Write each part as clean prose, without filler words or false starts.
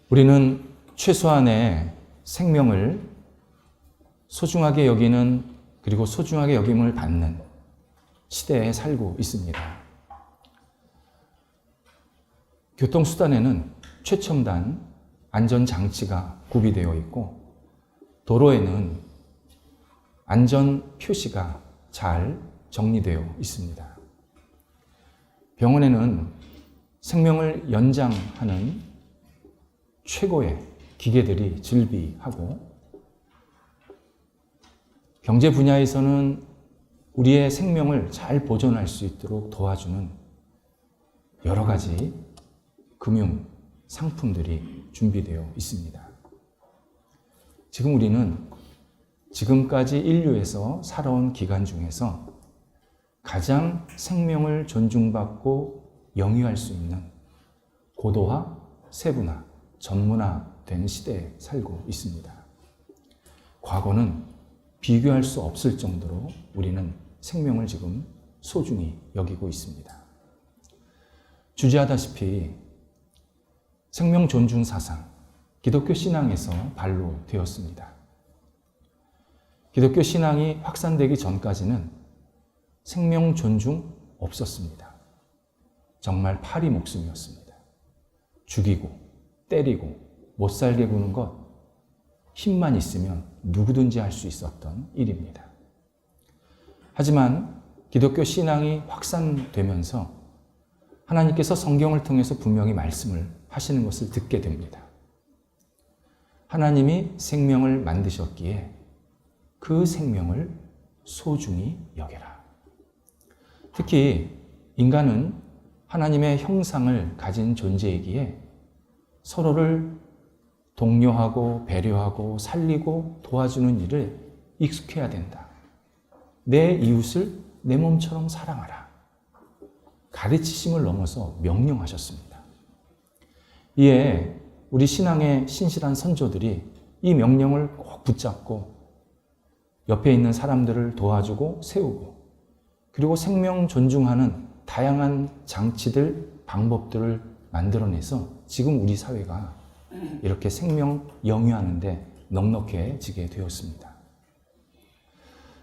우리는 최소한의 생명을 소중하게 여기는, 그리고 소중하게 여김을 받는 시대에 살고 있습니다. 교통수단에는 최첨단 안전장치가 구비되어 있고, 도로에는 안전 표시가 잘 정리되어 있습니다. 병원에는 생명을 연장하는 최고의 기계들이 즐비하고, 경제 분야에서는 우리의 생명을 잘 보존할 수 있도록 도와주는 여러 가지 금융 상품들이 준비되어 있습니다. 지금 우리는 지금까지 인류에서 살아온 기간 중에서 가장 생명을 존중받고 영위할 수 있는 고도화, 세분화, 전문화된 시대에 살고 있습니다. 과거는 비교할 수 없을 정도로 우리는 생명을 지금 소중히 여기고 있습니다. 주제하다시피 생명 존중 사상, 기독교 신앙에서 발로되었습니다. 기독교 신앙이 확산되기 전까지는 생명 존중 없었습니다. 정말 파리 목숨이었습니다. 죽이고 때리고 못 살게 구는 것, 힘만 있으면 누구든지 할 수 있었던 일입니다. 하지만 기독교 신앙이 확산되면서 하나님께서 성경을 통해서 분명히 말씀을 하시는 것을 듣게 됩니다. 하나님이 생명을 만드셨기에 그 생명을 소중히 여겨라. 특히 인간은 하나님의 형상을 가진 존재이기에 서로를 독려하고 배려하고 살리고 도와주는 일을 익숙해야 된다. 내 이웃을 내 몸처럼 사랑하라. 가르치심을 넘어서 명령하셨습니다. 이에 우리 신앙의 신실한 선조들이 이 명령을 꼭 붙잡고 옆에 있는 사람들을 도와주고 세우고, 그리고 생명 존중하는 다양한 장치들, 방법들을 만들어내서 지금 우리 사회가 이렇게 생명 영위하는 데 넉넉해지게 되었습니다.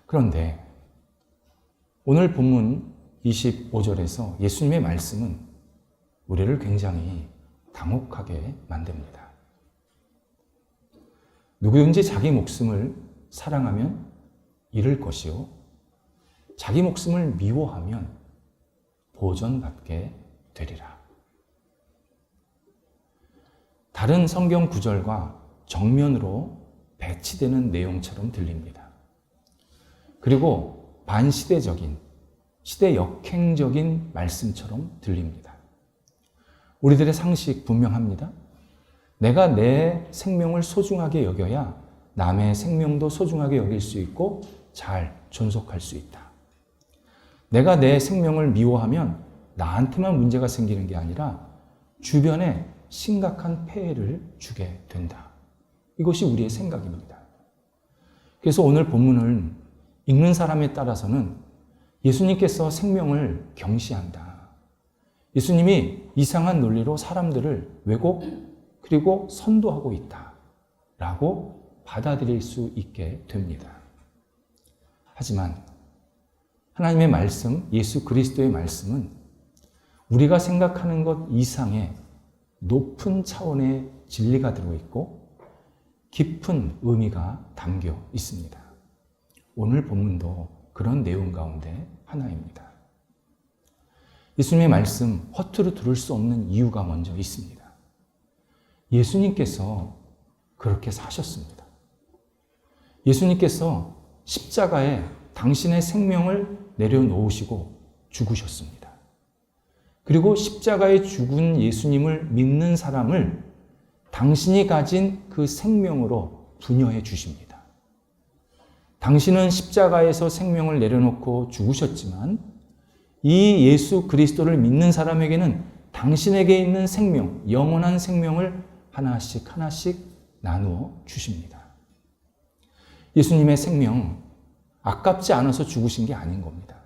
그런데 오늘 본문 25절에서 예수님의 말씀은 우리를 굉장히 당혹하게 만듭니다. 누구든지 자기 목숨을 사랑하면 잃을 것이요, 자기 목숨을 미워하면 보전받게 되리라. 다른 성경 구절과 정면으로 배치되는 내용처럼 들립니다. 그리고 반시대적인, 시대 역행적인 말씀처럼 들립니다. 우리들의 상식 분명합니다. 내가 내 생명을 소중하게 여겨야 남의 생명도 소중하게 여길 수 있고 잘 존속할 수 있다. 내가 내 생명을 미워하면 나한테만 문제가 생기는 게 아니라 주변에 심각한 폐해를 주게 된다. 이것이 우리의 생각입니다. 그래서 오늘 본문을 읽는 사람에 따라서는 예수님께서 생명을 경시한다. 예수님이 이상한 논리로 사람들을 왜곡 그리고 선도하고 있다. 라고 받아들일 수 있게 됩니다. 하지만 하나님의 말씀, 예수 그리스도의 말씀은 우리가 생각하는 것 이상의 높은 차원의 진리가 들어있고 깊은 의미가 담겨 있습니다. 오늘 본문도 그런 내용 가운데 하나입니다. 예수님의 말씀 허투루 들을 수 없는 이유가 먼저 있습니다. 예수님께서 그렇게 사셨습니다. 예수님께서 십자가에 당신의 생명을 내려놓으시고 죽으셨습니다. 그리고 십자가에 죽은 예수님을 믿는 사람을 당신이 가진 그 생명으로 부여해 주십니다. 당신은 십자가에서 생명을 내려놓고 죽으셨지만 이 예수 그리스도를 믿는 사람에게는 당신에게 있는 생명, 영원한 생명을 하나씩 하나씩 나누어 주십니다. 예수님의 생명, 아깝지 않아서 죽으신 게 아닌 겁니다.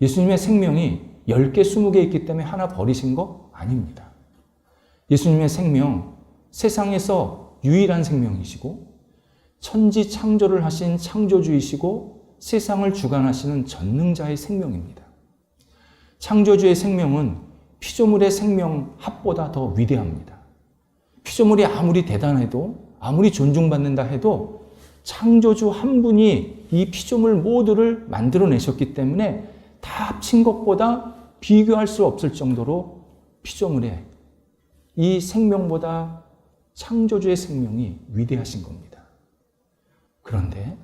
예수님의 생명이 10개, 20개 있기 때문에 하나 버리신 거 아닙니다. 예수님의 생명, 세상에서 유일한 생명이시고 천지 창조를 하신 창조주이시고 세상을 주관하시는 전능자의 생명입니다. 창조주의 생명은 피조물의 생명 합보다 더 위대합니다. 피조물이 아무리 대단해도 아무리 존중받는다 해도 창조주 한 분이 이 피조물 모두를 만들어내셨기 때문에 다 합친 것보다 비교할 수 없을 정도로 피조물의 이 생명보다 창조주의 생명이 위대하신 겁니다. 그런데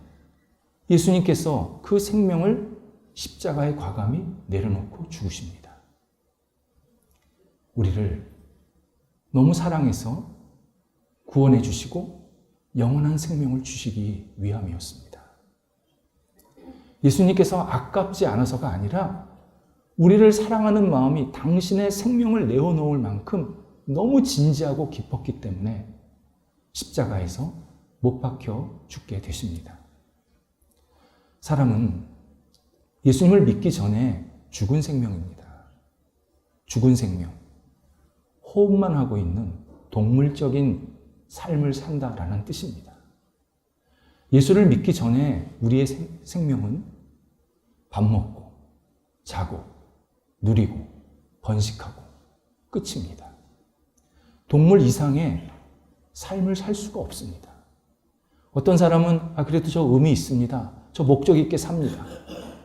예수님께서 그 생명을 십자가에 과감히 내려놓고 죽으십니다. 우리를 너무 사랑해서 구원해 주시고 영원한 생명을 주시기 위함이었습니다. 예수님께서 아깝지 않아서가 아니라 우리를 사랑하는 마음이 당신의 생명을 내어놓을 만큼 너무 진지하고 깊었기 때문에 십자가에서 못 박혀 죽게 되십니다. 사람은 예수님을 믿기 전에 죽은 생명입니다. 죽은 생명. 호흡만 하고 있는 동물적인 삶을 산다라는 뜻입니다. 예수를 믿기 전에 우리의 생명은 밥 먹고, 자고, 누리고, 번식하고 끝입니다. 동물 이상의 삶을 살 수가 없습니다. 어떤 사람은 그래도 저 의미 있습니다. 저 목적 있게 삽니다.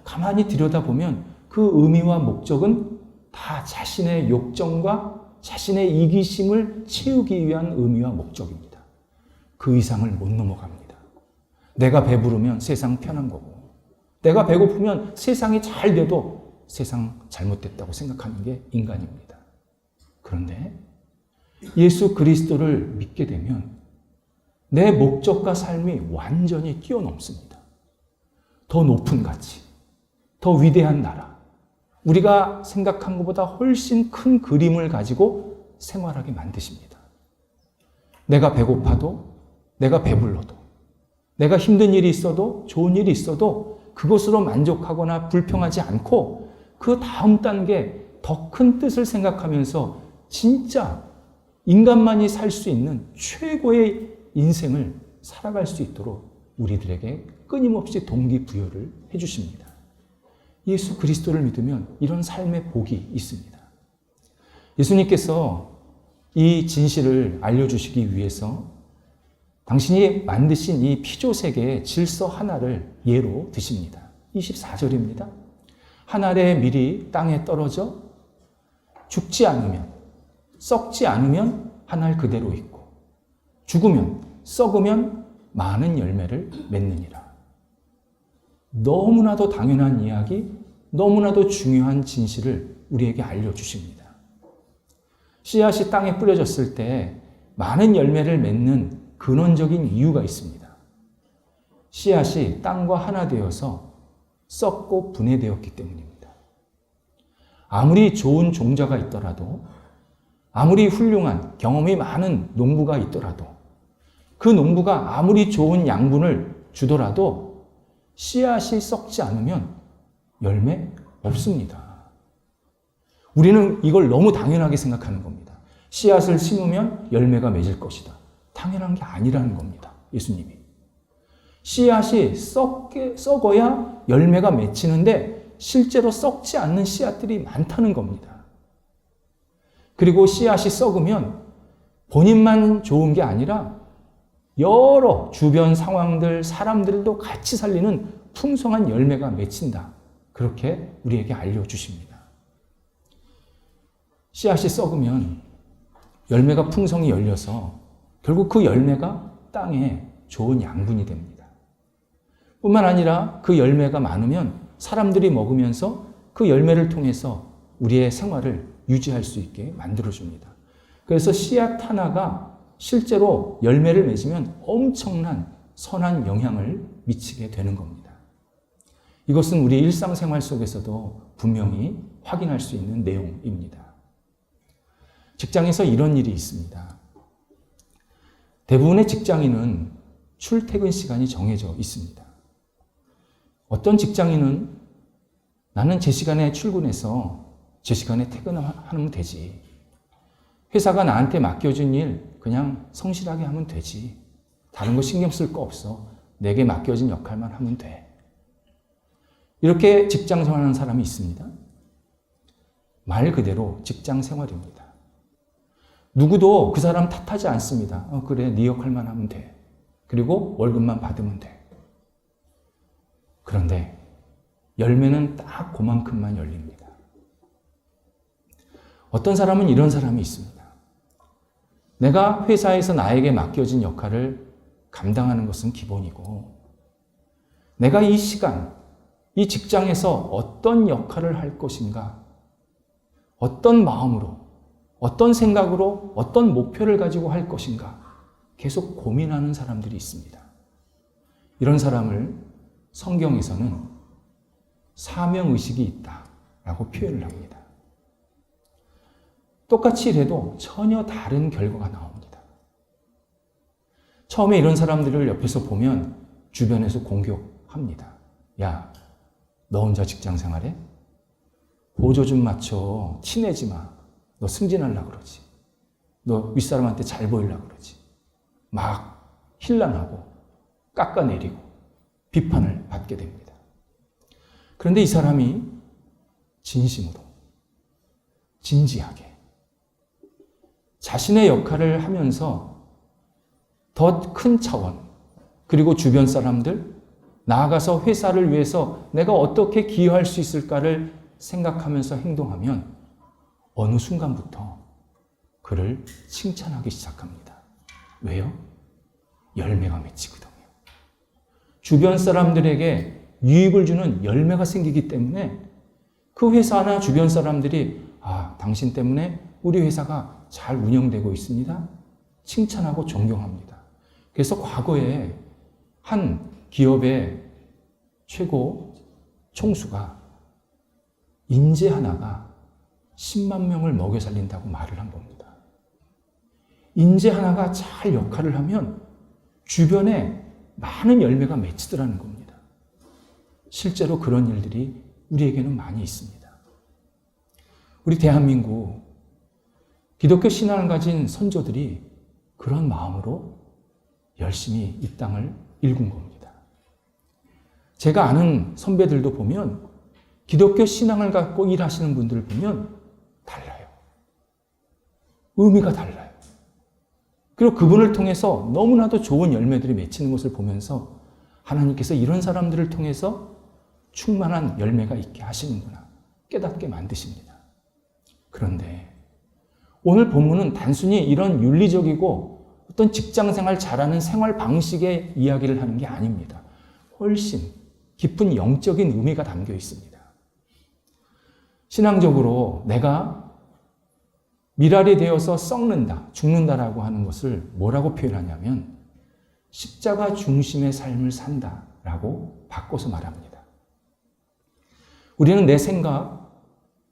가만히 들여다보면 그 의미와 목적은 다 자신의 욕정과 자신의 이기심을 채우기 위한 의미와 목적입니다. 그 이상을 못 넘어갑니다. 내가 배부르면 세상 편한 거고, 내가 배고프면 세상이 잘 돼도 세상 잘못됐다고 생각하는 게 인간입니다. 그런데 예수 그리스도를 믿게 되면 내 목적과 삶이 완전히 뛰어넘습니다. 더 높은 가치, 더 위대한 나라, 우리가 생각한 것보다 훨씬 큰 그림을 가지고 생활하게 만드십니다. 내가 배고파도, 내가 배불러도, 내가 힘든 일이 있어도, 좋은 일이 있어도 그것으로 만족하거나 불평하지 않고 그 다음 단계 더 큰 뜻을 생각하면서 진짜 인간만이 살 수 있는 최고의 인생을 살아갈 수 있도록 우리들에게 끊임없이 동기부여를 해주십니다. 예수 그리스도를 믿으면 이런 삶의 복이 있습니다. 예수님께서 이 진실을 알려주시기 위해서 당신이 만드신 이 피조세계의 질서 하나를 예로 드십니다. 24절입니다. 한 알의 밀이 땅에 떨어져 죽지 않으면, 썩지 않으면 한 알 그대로 있고 죽으면, 썩으면 많은 열매를 맺느니라. 너무나도 당연한 이야기, 너무나도 중요한 진실을 우리에게 알려주십니다. 씨앗이 땅에 뿌려졌을 때 많은 열매를 맺는 근원적인 이유가 있습니다. 씨앗이 땅과 하나 되어서 썩고 분해되었기 때문입니다. 아무리 좋은 종자가 있더라도, 아무리 훌륭한 경험이 많은 농부가 있더라도, 그 농부가 아무리 좋은 양분을 주더라도 씨앗이 썩지 않으면 열매 없습니다. 우리는 이걸 너무 당연하게 생각하는 겁니다. 씨앗을 심으면 열매가 맺을 것이다. 당연한 게 아니라는 겁니다. 예수님이. 씨앗이 썩어야 열매가 맺히는데 실제로 썩지 않는 씨앗들이 많다는 겁니다. 그리고 씨앗이 썩으면 본인만 좋은 게 아니라 여러 주변 상황들, 사람들도 같이 살리는 풍성한 열매가 맺힌다. 그렇게 우리에게 알려주십니다. 씨앗이 썩으면 열매가 풍성히 열려서 결국 그 열매가 땅에 좋은 양분이 됩니다. 뿐만 아니라 그 열매가 많으면 사람들이 먹으면서 그 열매를 통해서 우리의 생활을 유지할 수 있게 만들어줍니다. 그래서 씨앗 하나가 실제로 열매를 맺으면 엄청난 선한 영향을 미치게 되는 겁니다. 이것은 우리 일상생활 속에서도 분명히 확인할 수 있는 내용입니다. 직장에서 이런 일이 있습니다. 대부분의 직장인은 출퇴근 시간이 정해져 있습니다. 어떤 직장인은 나는 제 시간에 출근해서 제 시간에 퇴근하면 되지. 회사가 나한테 맡겨준 일 그냥 성실하게 하면 되지. 다른 거 신경 쓸 거 없어. 내게 맡겨진 역할만 하면 돼. 이렇게 직장 생활하는 사람이 있습니다. 말 그대로 직장 생활입니다. 누구도 그 사람 탓하지 않습니다. 그래, 네 역할만 하면 돼. 그리고 월급만 받으면 돼. 그런데 열매는 딱 그만큼만 열립니다. 어떤 사람은 이런 사람이 있습니다. 내가 회사에서 나에게 맡겨진 역할을 감당하는 것은 기본이고, 내가 이 시간, 이 직장에서 어떤 역할을 할 것인가, 어떤 마음으로, 어떤 생각으로, 어떤 목표를 가지고 할 것인가 계속 고민하는 사람들이 있습니다. 이런 사람을 성경에서는 사명의식이 있다라고 표현을 합니다. 똑같이 일해도 전혀 다른 결과가 나옵니다. 처음에 이런 사람들을 옆에서 보면 주변에서 공격합니다. 야, 너 혼자 직장 생활해? 보조 좀 맞춰. 친해지 마. 너 승진하려고 그러지. 너 윗사람한테 잘 보이려고 그러지. 막 힐난하고 깎아내리고 비판을 받게 됩니다. 그런데 이 사람이 진심으로, 진지하게 자신의 역할을 하면서 더 큰 차원, 그리고 주변 사람들, 나아가서 회사를 위해서 내가 어떻게 기여할 수 있을까를 생각하면서 행동하면 어느 순간부터 그를 칭찬하기 시작합니다. 왜요? 열매가 맺히거든요. 주변 사람들에게 유익을 주는 열매가 생기기 때문에 그 회사나 주변 사람들이 당신 때문에 우리 회사가 잘 운영되고 있습니다. 칭찬하고 존경합니다. 그래서 과거에 한 기업의 최고 총수가 인재 하나가 10만 명을 먹여 살린다고 말을 한 겁니다. 인재 하나가 잘 역할을 하면 주변에 많은 열매가 맺히더라는 겁니다. 실제로 그런 일들이 우리에게는 많이 있습니다. 우리 대한민국 기독교 신앙을 가진 선조들이 그런 마음으로 열심히 이 땅을 일군 겁니다. 제가 아는 선배들도 보면 기독교 신앙을 갖고 일하시는 분들을 보면 달라요. 의미가 달라요. 그리고 그분을 통해서 너무나도 좋은 열매들이 맺히는 것을 보면서 하나님께서 이런 사람들을 통해서 충만한 열매가 있게 하시는구나 깨닫게 만드십니다. 그런데 오늘 본문은 단순히 이런 윤리적이고 어떤 직장생활 잘하는 생활 방식의 이야기를 하는 게 아닙니다. 훨씬 깊은 영적인 의미가 담겨 있습니다. 신앙적으로 내가 미랄이 되어서 썩는다, 죽는다라고 하는 것을 뭐라고 표현하냐면 십자가 중심의 삶을 산다라고 바꿔서 말합니다. 우리는 내 생각,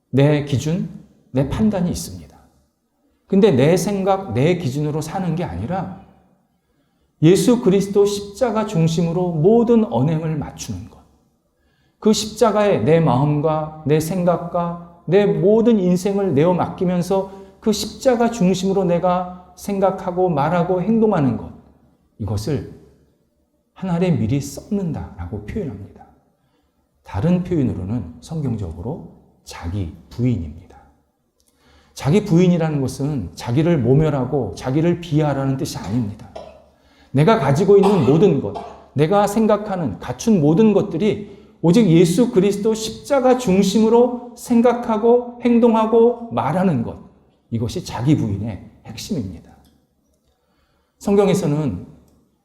내 기준, 내 판단이 있습니다. 근데 내 생각, 내 기준으로 사는 게 아니라 예수 그리스도 십자가 중심으로 모든 언행을 맞추는 것. 그 십자가에 내 마음과 내 생각과 내 모든 인생을 내어 맡기면서 그 십자가 중심으로 내가 생각하고 말하고 행동하는 것. 이것을 한 알의 밀이 썩는다라고 표현합니다. 다른 표현으로는 성경적으로 자기 부인입니다. 자기 부인이라는 것은 자기를 모멸하고 자기를 비하하라는 뜻이 아닙니다. 내가 가지고 있는 모든 것, 내가 생각하는 갖춘 모든 것들이 오직 예수 그리스도 십자가 중심으로 생각하고 행동하고 말하는 것. 이것이 자기 부인의 핵심입니다. 성경에서는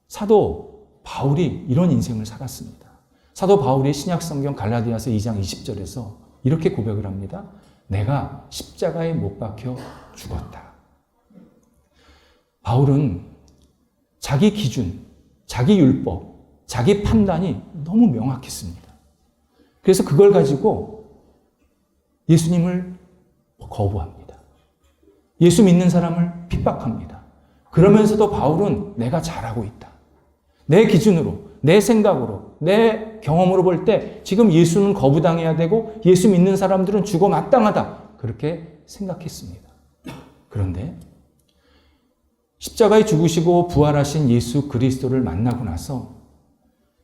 사도 바울이 이런 인생을 살았습니다. 사도 바울이 신약 성경 갈라디아서 2장 20절에서 이렇게 고백을 합니다. 내가 십자가에 못 박혀 죽었다. 바울은 자기 기준, 자기 율법, 자기 판단이 너무 명확했습니다. 그래서 그걸 가지고 예수님을 거부합니다. 예수 믿는 사람을 핍박합니다. 그러면서도 바울은 내가 잘하고 있다. 내 기준으로, 내 생각으로, 내 경험으로 볼 때 지금 예수는 거부당해야 되고 예수 믿는 사람들은 죽어 마땅하다. 그렇게 생각했습니다. 그런데 십자가에 죽으시고 부활하신 예수 그리스도를 만나고 나서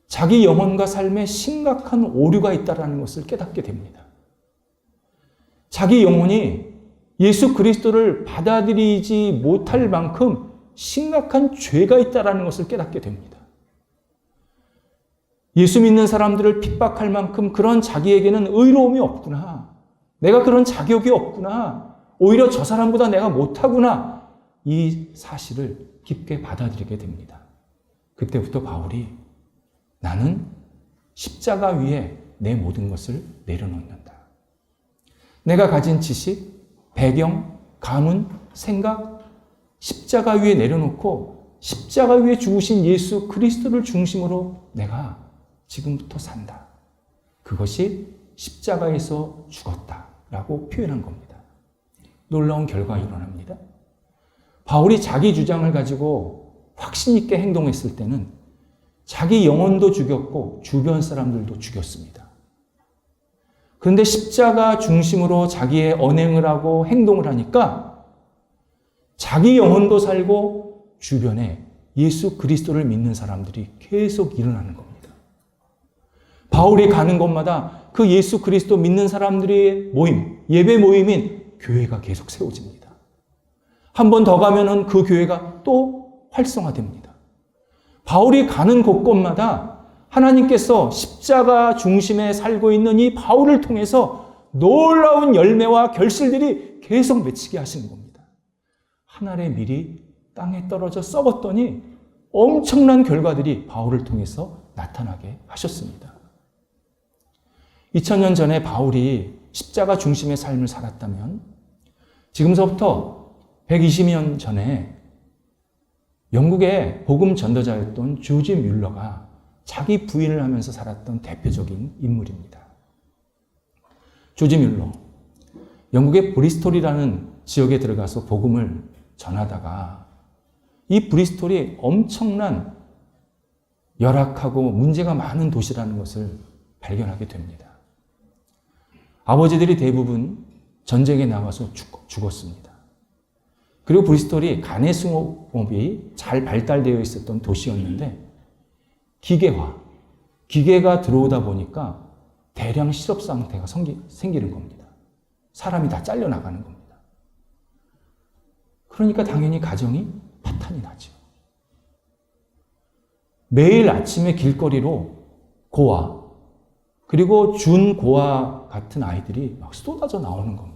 자기 영혼과 삶에 심각한 오류가 있다는 것을 깨닫게 됩니다. 자기 영혼이 예수 그리스도를 받아들이지 못할 만큼 심각한 죄가 있다는 것을 깨닫게 됩니다. 예수 믿는 사람들을 핍박할 만큼 그런 자기에게는 의로움이 없구나. 내가 그런 자격이 없구나. 오히려 저 사람보다 내가 못하구나. 이 사실을 깊게 받아들이게 됩니다. 그때부터 바울이 나는 십자가 위에 내 모든 것을 내려놓는다. 내가 가진 지식, 배경, 가문, 생각, 십자가 위에 내려놓고 십자가 위에 죽으신 예수 그리스도를 중심으로 내가 지금부터 산다. 그것이 십자가에서 죽었다라고 표현한 겁니다. 놀라운 결과가 일어납니다. 바울이 자기 주장을 가지고 확신 있게 행동했을 때는 자기 영혼도 죽였고 주변 사람들도 죽였습니다. 그런데 십자가 중심으로 자기의 언행을 하고 행동을 하니까 자기 영혼도 살고 주변에 예수 그리스도를 믿는 사람들이 계속 일어나는 겁니다. 바울이 가는 곳마다 그 예수 그리스도 믿는 사람들의 모임, 예배 모임인 교회가 계속 세워집니다. 한 번 더 가면은 그 교회가 또 활성화됩니다. 바울이 가는 곳곳마다 하나님께서 십자가 중심에 살고 있는 이 바울을 통해서 놀라운 열매와 결실들이 계속 맺히게 하시는 겁니다. 한 알의 밀이 땅에 떨어져 썩었더니 엄청난 결과들이 바울을 통해서 나타나게 하셨습니다. 2000년 전에 바울이 십자가 중심의 삶을 살았다면 지금서부터 120년 전에 영국의 복음 전도자였던 조지 뮬러가 자기 부인을 하면서 살았던 대표적인 인물입니다. 조지 뮬러, 영국의 브리스톨이라는 지역에 들어가서 복음을 전하다가 이 브리스톨이 엄청난 열악하고 문제가 많은 도시라는 것을 발견하게 됩니다. 아버지들이 대부분 전쟁에 나와서 죽었습니다. 그리고 브리스톨이 간해승업이 잘 발달되어 있었던 도시였는데 기계가 들어오다 보니까 대량 실업 상태가 생기는 겁니다. 사람이 다 잘려나가는 겁니다. 그러니까 당연히 가정이 파탄이 나죠. 매일 아침에 길거리로 고아, 그리고 준고아 같은 아이들이 막 쏟아져 나오는 겁니다.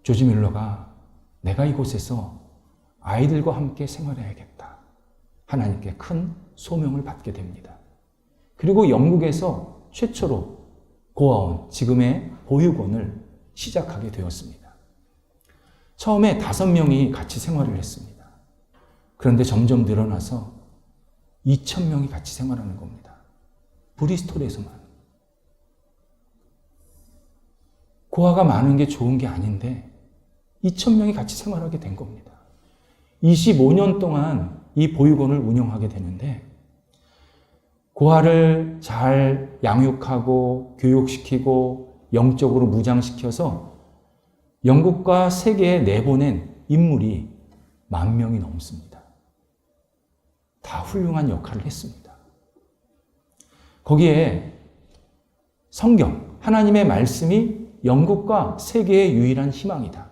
조지 뮬러가 내가 이곳에서 아이들과 함께 생활해야겠다. 하나님께 큰 소명을 받게 됩니다. 그리고 영국에서 최초로 고아원, 지금의 보육원을 시작하게 되었습니다. 처음에 5명이 같이 생활을 했습니다. 그런데 점점 늘어나서 2,000명이 같이 생활하는 겁니다. 브리스톨에서만. 고아가 많은 게 좋은 게 아닌데 2,000명이 같이 생활하게 된 겁니다. 25년 동안 이 보육원을 운영하게 되는데 고아를 잘 양육하고 교육시키고 영적으로 무장시켜서 영국과 세계에 내보낸 인물이 10,000명이 넘습니다. 다 훌륭한 역할을 했습니다. 거기에 성경, 하나님의 말씀이 영국과 세계의 유일한 희망이다.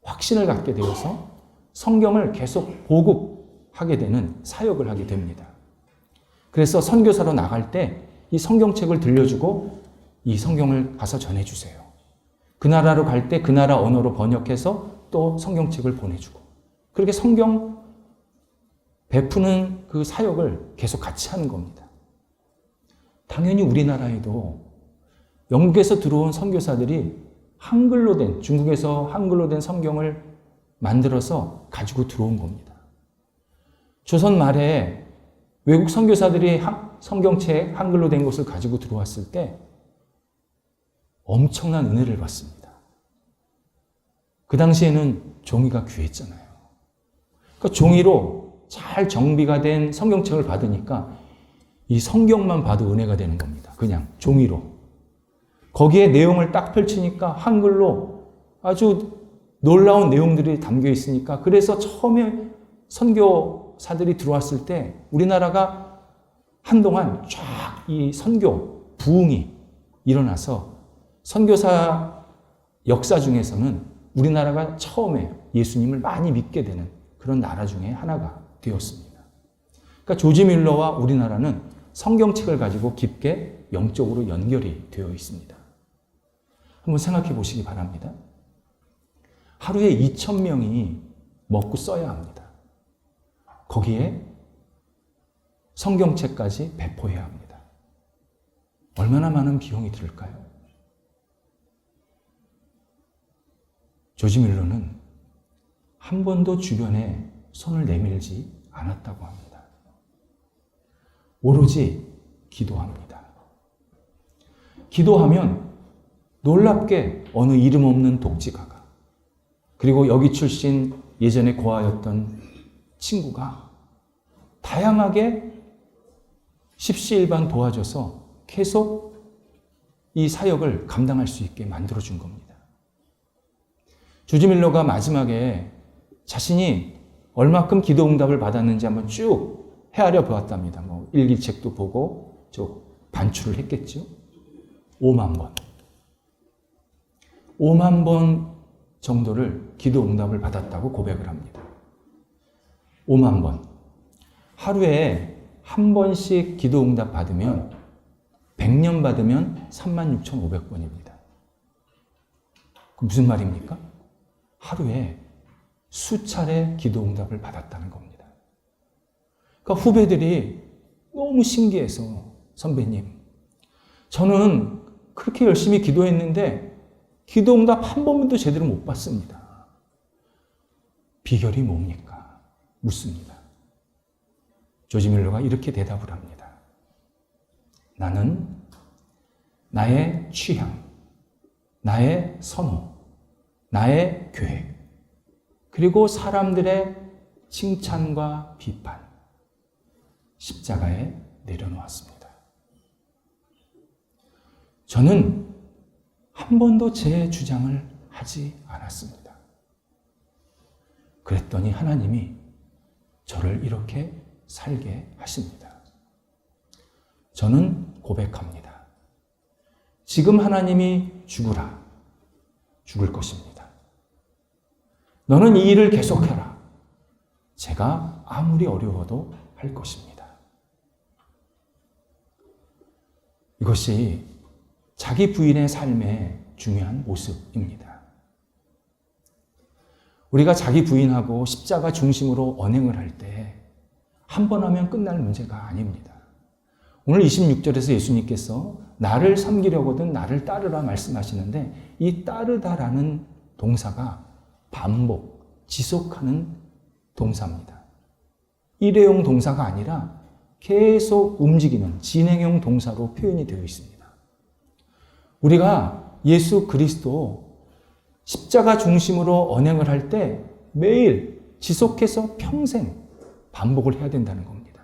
확신을 갖게 되어서 성경을 계속 보급하게 되는 사역을 하게 됩니다. 그래서 선교사로 나갈 때 이 성경책을 들려주고 이 성경을 가서 전해주세요. 그 나라로 갈 때 그 나라 언어로 번역해서 또 성경책을 보내주고 그렇게 성경 베푸는 그 사역을 계속 같이 하는 겁니다. 당연히 우리나라에도 영국에서 들어온 선교사들이 한글로 된, 중국에서 한글로 된 성경을 만들어서 가지고 들어온 겁니다. 조선 말에 외국 선교사들이 성경책 한글로 된 것을 가지고 들어왔을 때 엄청난 은혜를 받습니다. 그 당시에는 종이가 귀했잖아요. 그러니까 종이로 잘 정비가 된 성경책을 받으니까 이 성경만 봐도 은혜가 되는 겁니다. 그냥 종이로. 거기에 내용을 딱 펼치니까 한글로 아주 놀라운 내용들이 담겨 있으니까 그래서 처음에 선교사들이 들어왔을 때 우리나라가 한동안 쫙 이 선교 부흥이 일어나서 선교사 역사 중에서는 우리나라가 처음에 예수님을 많이 믿게 되는 그런 나라 중에 하나가 되었습니다. 그러니까 조지 밀러와 우리나라는 성경책을 가지고 깊게 영적으로 연결이 되어 있습니다. 한번 생각해 보시기 바랍니다. 하루에 2,000명이 먹고 써야 합니다. 거기에 성경책까지 배포해야 합니다. 얼마나 많은 비용이 들을까요? 조지 밀러는 한 번도 주변에 손을 내밀지 않았다고 합니다. 오로지 기도합니다. 기도하면 놀랍게 어느 이름 없는 독지가가 그리고 여기 출신 예전에 고아였던 친구가 다양하게 십시일반 도와줘서 계속 이 사역을 감당할 수 있게 만들어준 겁니다. 조지 밀러가 마지막에 자신이 얼마큼 기도 응답을 받았는지 한번 쭉 헤아려 보았답니다. 뭐 일기책도 보고 반출을 했겠죠. 5만 번. 5만 번 정도를 기도 응답을 받았다고 고백을 합니다. 5만 번. 하루에 한 번씩 기도 응답 받으면 100년 받으면 36,500번입니다. 그 무슨 말입니까? 하루에 수차례 기도 응답을 받았다는 겁니다. 그러니까 후배들이 너무 신기해서 선배님, 저는 그렇게 열심히 기도했는데 기도 응답 한 번도 제대로 못 받습니다. 비결이 뭡니까? 묻습니다. 조지 밀러가 이렇게 대답을 합니다. 나는 나의 취향, 나의 선호, 나의 계획, 그리고 사람들의 칭찬과 비판, 십자가에 내려놓았습니다. 저는 한 번도 제 주장을 하지 않았습니다. 그랬더니 하나님이 저를 이렇게 살게 하십니다. 저는 고백합니다. 지금 하나님이 죽으라. 죽을 것입니다. 너는 이 일을 계속해라. 제가 아무리 어려워도 할 것입니다. 이것이 자기 부인의 삶의 중요한 모습입니다. 우리가 자기 부인하고 십자가 중심으로 언행을 할 때 한 번 하면 끝날 문제가 아닙니다. 오늘 26절에서 예수님께서 나를 섬기려거든 나를 따르라 말씀하시는데 이 따르다라는 동사가 반복, 지속하는 동사입니다. 일회용 동사가 아니라 계속 움직이는 진행형 동사로 표현이 되어 있습니다. 우리가 예수 그리스도 십자가 중심으로 언행을 할 때 매일 지속해서 평생 반복을 해야 된다는 겁니다.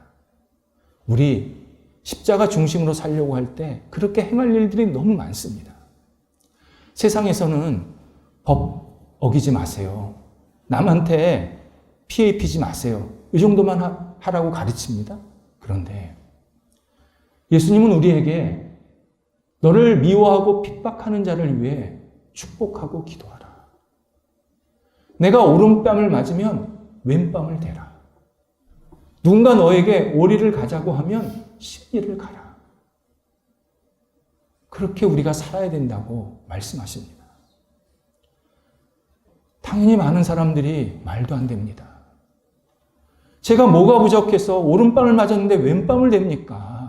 우리 십자가 중심으로 살려고 할 때 그렇게 행할 일들이 너무 많습니다. 세상에서는 법 어기지 마세요. 남한테 피해 입히지 마세요. 이 정도만 하라고 가르칩니다. 그런데 예수님은 우리에게 너를 미워하고 핍박하는 자를 위해 축복하고 기도하라. 내가 오른뺨을 맞으면 왼뺨을 대라. 누군가 너에게 오리를 가자고 하면 십리를 가라. 그렇게 우리가 살아야 된다고 말씀하십니다. 당연히 많은 사람들이 말도 안 됩니다. 제가 뭐가 부족해서 오른뺨을 맞았는데 왼뺨을 댑니까?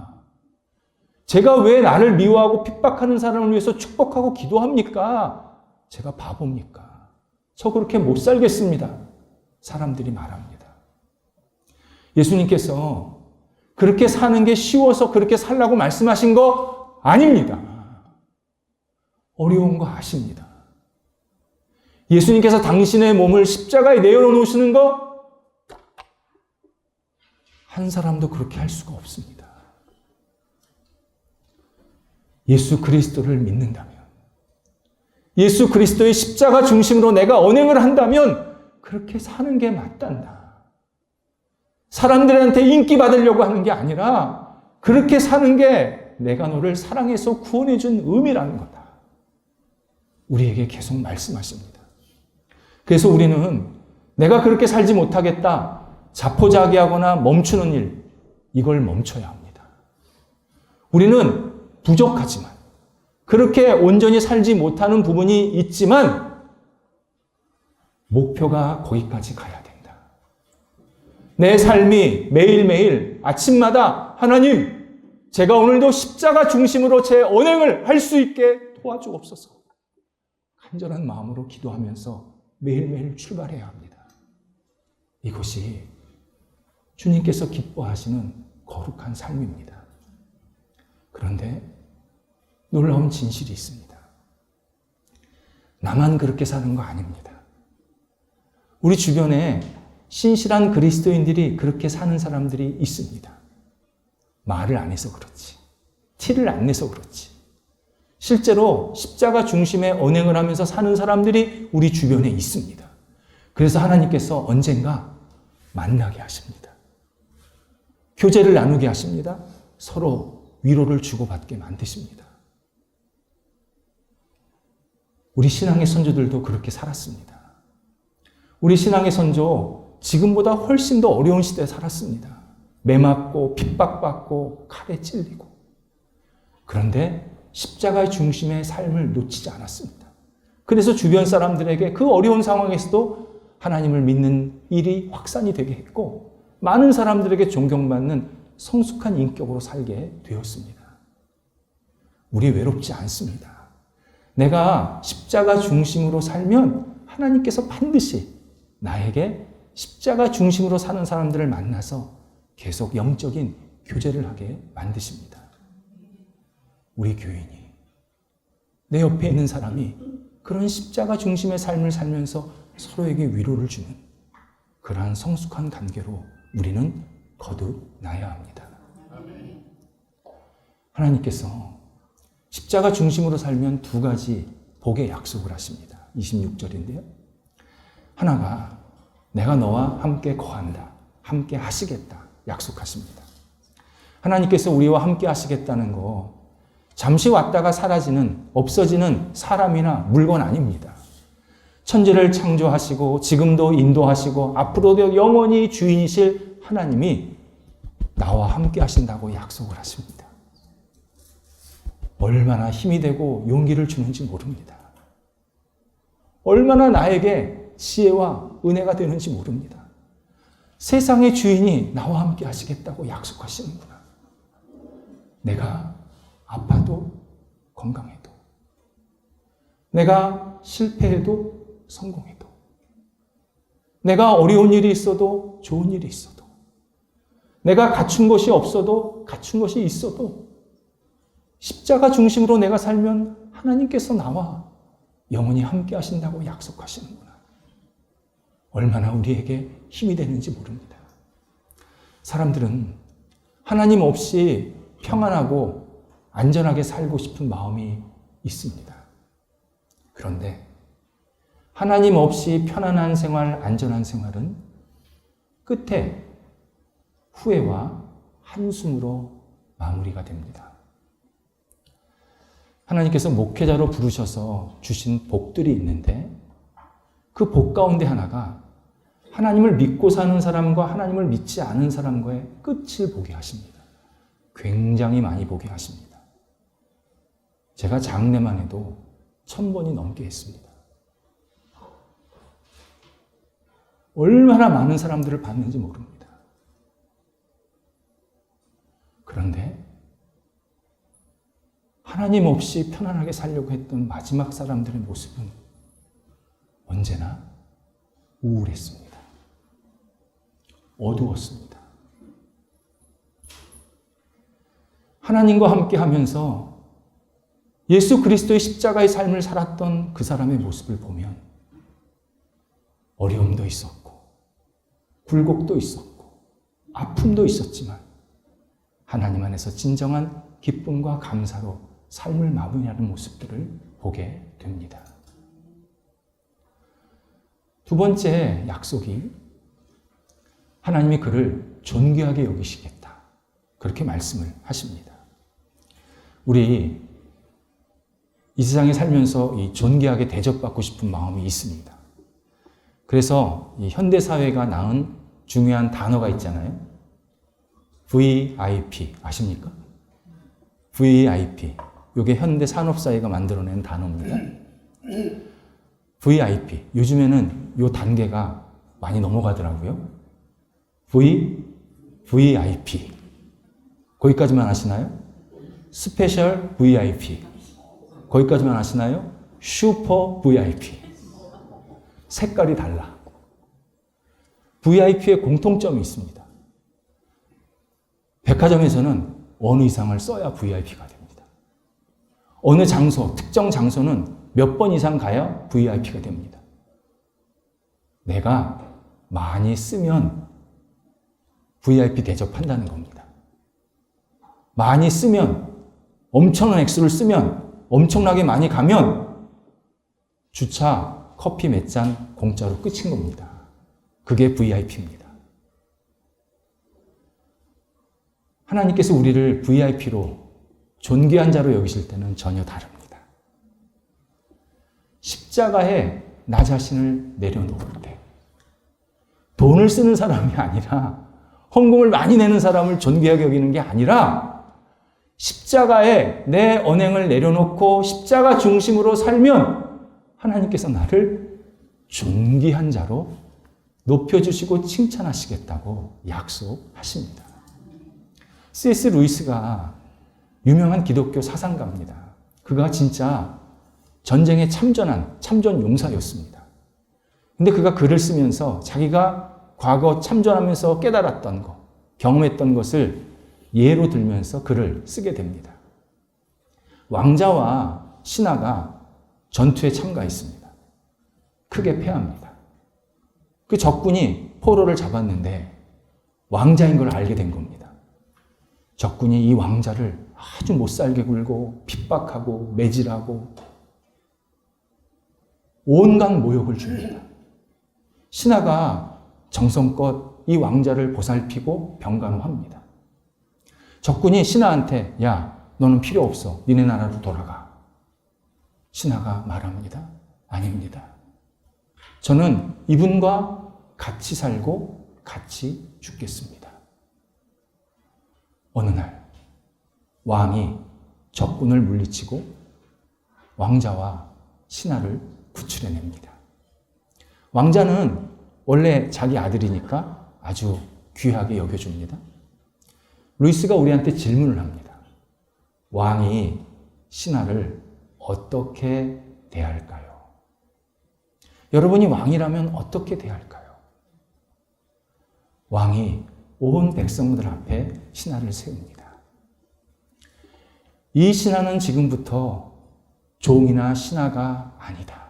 제가 왜 나를 미워하고 핍박하는 사람을 위해서 축복하고 기도합니까? 제가 바보입니까? 저 그렇게 못 살겠습니다. 사람들이 말합니다. 예수님께서 그렇게 사는 게 쉬워서 그렇게 살라고 말씀하신 거 아닙니다. 어려운 거 아십니다. 예수님께서 당신의 몸을 십자가에 내어놓으시는 거 한 사람도 그렇게 할 수가 없습니다. 예수 그리스도를 믿는다면, 예수 그리스도의 십자가 중심으로 내가 언행을 한다면 그렇게 사는 게 맞단다. 사람들한테 인기 받으려고 하는 게 아니라 그렇게 사는 게 내가 너를 사랑해서 구원해 준 의미라는 거다. 우리에게 계속 말씀하십니다. 그래서 우리는 내가 그렇게 살지 못하겠다, 자포자기하거나 멈추는 일, 이걸 멈춰야 합니다. 우리는 부족하지만, 그렇게 온전히 살지 못하는 부분이 있지만 목표가 거기까지 가야 된다. 내 삶이 매일매일 아침마다 하나님, 제가 오늘도 십자가 중심으로 제 언행을 할 수 있게 도와주옵소서. 간절한 마음으로 기도하면서 매일매일 출발해야 합니다. 이것이 주님께서 기뻐하시는 거룩한 삶입니다. 그런데 놀라운 진실이 있습니다. 나만 그렇게 사는 거 아닙니다. 우리 주변에 신실한 그리스도인들이 그렇게 사는 사람들이 있습니다. 말을 안 해서 그렇지, 티를 안 내서 그렇지, 실제로 십자가 중심의 언행을 하면서 사는 사람들이 우리 주변에 있습니다. 그래서 하나님께서 언젠가 만나게 하십니다. 교제를 나누게 하십니다. 서로 위로를 주고받게 만드십니다. 우리 신앙의 선조들도 그렇게 살았습니다. 우리 신앙의 선조, 지금보다 훨씬 더 어려운 시대에 살았습니다. 매맞고 핍박받고 칼에 찔리고. 그런데 십자가의 중심의 삶을 놓치지 않았습니다. 그래서 주변 사람들에게 그 어려운 상황에서도 하나님을 믿는 일이 확산이 되게 했고, 많은 사람들에게 존경받는 성숙한 인격으로 살게 되었습니다. 우리 외롭지 않습니다. 내가 십자가 중심으로 살면 하나님께서 반드시 나에게 십자가 중심으로 사는 사람들을 만나서 계속 영적인 교제를 하게 만드십니다. 우리 교인이, 내 옆에 있는 사람이 그런 십자가 중심의 삶을 살면서 서로에게 위로를 주는 그러한 성숙한 관계로 우리는 거듭나야 합니다. 하나님께서 십자가 중심으로 살면 두 가지 복의 약속을 하십니다. 26절인데요. 하나가 내가 너와 함께 거한다, 함께 하시겠다 약속하십니다. 하나님께서 우리와 함께 하시겠다는 거 잠시 왔다가 사라지는, 없어지는 사람이나 물건 아닙니다. 천지를 창조하시고 지금도 인도하시고 앞으로도 영원히 주인이실 하나님이 나와 함께 하신다고 약속을 하십니다. 얼마나 힘이 되고 용기를 주는지 모릅니다. 얼마나 나에게 지혜와 은혜가 되는지 모릅니다. 세상의 주인이 나와 함께 하시겠다고 약속하시는구나. 내가 아파도 건강해도, 내가 실패해도 성공해도, 내가 어려운 일이 있어도 좋은 일이 있어도, 내가 갖춘 것이 없어도 갖춘 것이 있어도 십자가 중심으로 내가 살면 하나님께서 나와 영원히 함께 하신다고 약속하시는구나. 얼마나 우리에게 힘이 되는지 모릅니다. 사람들은 하나님 없이 평안하고 안전하게 살고 싶은 마음이 있습니다. 그런데 하나님 없이 편안한 생활, 안전한 생활은 끝에 후회와 한숨으로 마무리가 됩니다. 하나님께서 목회자로 부르셔서 주신 복들이 있는데 그 복 가운데 하나가 하나님을 믿고 사는 사람과 하나님을 믿지 않은 사람과의 끝을 보게 하십니다. 굉장히 많이 보게 하십니다. 제가 장례만 해도 1000번이 넘게 했습니다. 얼마나 많은 사람들을 봤는지 모릅니다. 그런데 하나님 없이 편안하게 살려고 했던 마지막 사람들의 모습은 언제나 우울했습니다. 어두웠습니다. 하나님과 함께 하면서 예수 그리스도의 십자가의 삶을 살았던 그 사람의 모습을 보면 어려움도 있었고, 굴곡도 있었고, 아픔도 있었지만 하나님 안에서 진정한 기쁨과 감사로 삶을 마무리하는 모습들을 보게 됩니다. 두 번째 약속이 하나님이 그를 존귀하게 여기시겠다. 그렇게 말씀을 하십니다. 우리 이 세상에 살면서 이 존귀하게 대접받고 싶은 마음이 있습니다. 그래서 이 현대사회가 낳은 중요한 단어가 있잖아요. VIP 아십니까? VIP. 이게 현대산업사회가 만들어낸 단어입니다. VIP. 요즘에는 이 단계가 많이 넘어가더라고요. VIP. 거기까지만 아시나요? 스페셜 VIP. 거기까지만 아시나요? 슈퍼 VIP. 색깔이 달라. VIP의 공통점이 있습니다. 백화점에서는 어느 이상을 써야 VIP가 됩니다. 어느 장소, 특정 장소는 몇 번 이상 가야 VIP가 됩니다. 내가 많이 쓰면 VIP 대접한다는 겁니다. 많이 쓰면, 엄청난 액수를 쓰면, 엄청나게 많이 가면 주차, 커피 몇 잔 공짜로 끝인 겁니다. 그게 VIP입니다. 하나님께서 우리를 VIP로 존귀한 자로 여기실 때는 전혀 다릅니다. 십자가에 나 자신을 내려놓을 때 돈을 쓰는 사람이 아니라 헌금을 많이 내는 사람을 존귀하게 여기는 게 아니라 십자가에 내 언행을 내려놓고 십자가 중심으로 살면 하나님께서 나를 존귀한 자로 높여주시고 칭찬하시겠다고 약속하십니다. C.S. 루이스가 유명한 기독교 사상가입니다. 그가 진짜 전쟁에 참전한 참전 용사였습니다. 근데 그가 글을 쓰면서 자기가 과거 참전하면서 깨달았던 것, 경험했던 것을 예로 들면서 글을 쓰게 됩니다. 왕자와 신하가 전투에 참가했습니다. 크게 패합니다. 그 적군이 포로를 잡았는데 왕자인 걸 알게 된 겁니다. 적군이 이 왕자를 아주 못살게 굴고 핍박하고 매질하고 온갖 모욕을 줍니다. 신하가 정성껏 이 왕자를 보살피고 병간호합니다. 적군이 신하한테 야, 너는 필요 없어. 니네 나라로 돌아가. 신하가 말합니다. 아닙니다. 저는 이분과 같이 살고 같이 죽겠습니다. 어느 날 왕이 적군을 물리치고 왕자와 신하를 구출해냅니다. 왕자는 원래 자기 아들이니까 아주 귀하게 여겨줍니다. 루이스가 우리한테 질문을 합니다. 왕이 신하를 어떻게 대할까요? 여러분이 왕이라면 어떻게 대할까요? 왕이 온 백성들 앞에 신하를 세웁니다. 이 신하는 지금부터 종이나 신하가 아니다.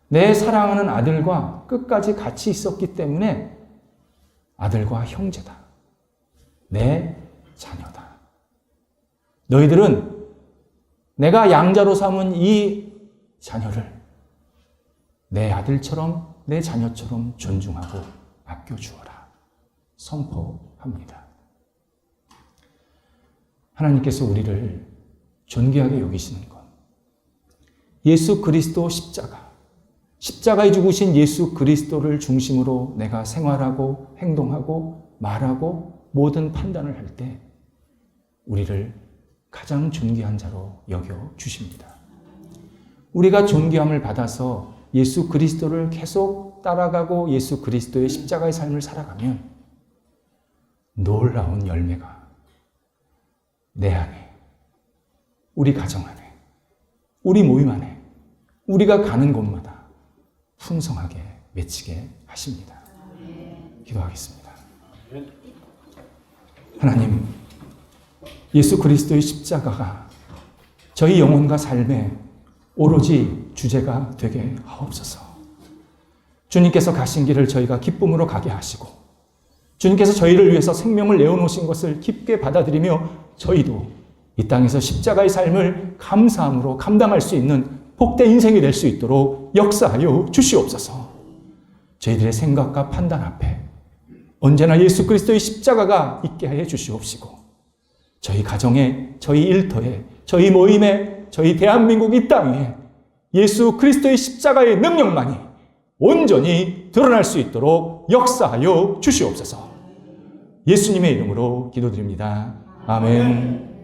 내 사랑하는 아들과 끝까지 같이 있었기 때문에 아들과 형제다. 내 자녀다. 너희들은 내가 양자로 삼은 이 자녀를 내 아들처럼 내 자녀처럼 존중하고 아껴주어라. 선포합니다. 하나님께서 우리를 존귀하게 여기시는 것. 예수 그리스도 십자가에 죽으신 예수 그리스도를 중심으로 내가 생활하고 행동하고 말하고 모든 판단을 할 때 우리를 가장 존귀한 자로 여겨 주십니다. 우리가 존귀함을 받아서 예수 그리스도를 계속 따라가고 예수 그리스도의 십자가의 삶을 살아가면 놀라운 열매가 내 안에, 우리 가정 안에, 우리 모임 안에, 우리가 가는 곳마다 풍성하게 맺히게 하십니다. 기도하겠습니다. 하나님, 예수 그리스도의 십자가가 저희 영혼과 삶에 오로지 주제가 되게 하옵소서. 주님께서 가신 길을 저희가 기쁨으로 가게 하시고 주님께서 저희를 위해서 생명을 내어놓으신 것을 깊게 받아들이며 저희도 이 땅에서 십자가의 삶을 감사함으로 감당할 수 있는 복된 인생이 될 수 있도록 역사하여 주시옵소서. 저희들의 생각과 판단 앞에 언제나 예수 그리스도의 십자가가 있게 해 주시옵시고, 저희 가정에, 저희 일터에, 저희 모임에, 저희 대한민국 이 땅에 예수 그리스도의 십자가의 능력만이 온전히 드러날 수 있도록 역사하여 주시옵소서. 예수님의 이름으로 기도드립니다. 아멘.